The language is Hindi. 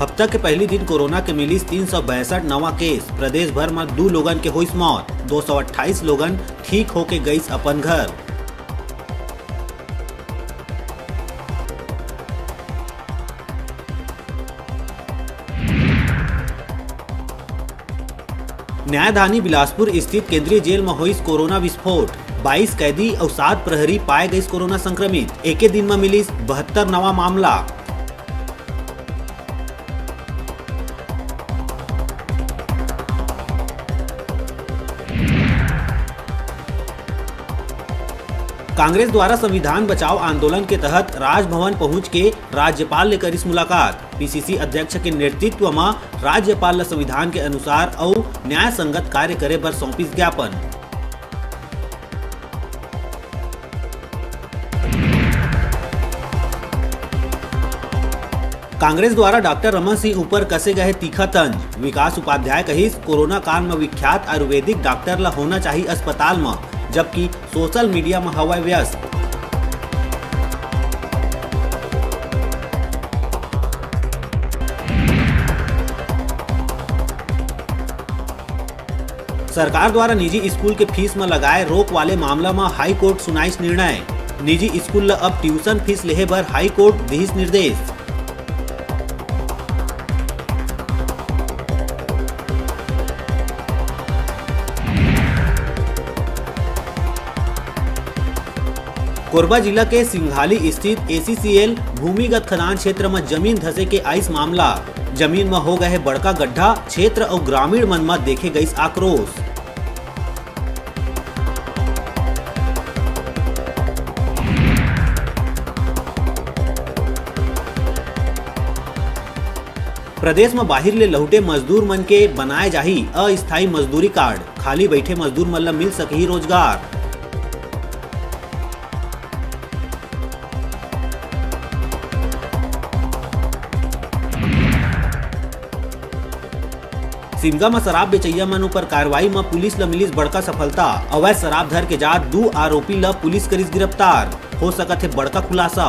हफ्ता के पहली दिन कोरोना के मिली 362 नवा केस। प्रदेश भर में 2 लोगन के हुई मौत। 228 लोगन ठीक होके गई अपन घर। न्यायधानी बिलासपुर स्थित केंद्रीय जेल में हुई कोरोना विस्फोट। 22 कैदी और 7 प्रहरी पाए गए कोरोना संक्रमित। एक दिन में मिली 72 नवा मामला। कांग्रेस द्वारा संविधान बचाओ आंदोलन के तहत राजभवन पहुंच के राज्यपाल ने करी मुलाकात। पीसीसी अध्यक्ष के नेतृत्व में राज्यपाल ने संविधान के अनुसार और न्याय संगत कार्य करे पर सौंपी ज्ञापन। कांग्रेस द्वारा डॉक्टर रमन सिंह ऊपर कसे गए तीखा तंज। विकास उपाध्याय कहिस कोरोना काल में विख्यात आयुर्वेदिक डॉक्टर ला होना चाहिए अस्पताल में, जबकि सोशल मीडिया में हवा व्यस्त। सरकार द्वारा निजी स्कूल के फीस में लगाए रोक वाले मामला में हाई कोर्ट सुनाइस निर्णय। निजी स्कूल ला अब ट्यूशन फीस लेहे बर हाई कोर्ट दिहिस निर्देश। कोरबा जिला के सिंघाली स्थित ACCL भूमिगत खदान क्षेत्र में जमीन धसे के आइस मामला। जमीन में हो गए बड़का गड्ढा। क्षेत्र और ग्रामीण मन में देखे गई आक्रोश। प्रदेश में बाहर ले लौटे मजदूर मन के बनाए जाही अस्थायी मजदूरी कार्ड। खाली बैठे मजदूर मन ला मिल सके रोजगार। सिमगा में शराब बेचैया मन पर कार्रवाई में पुलिस ला मिली बड़का सफलता। अवैध शराब धर के जात 2 आरोपी ला पुलिस करिस गिरफ्तार। हो सकत है बड़का खुलासा।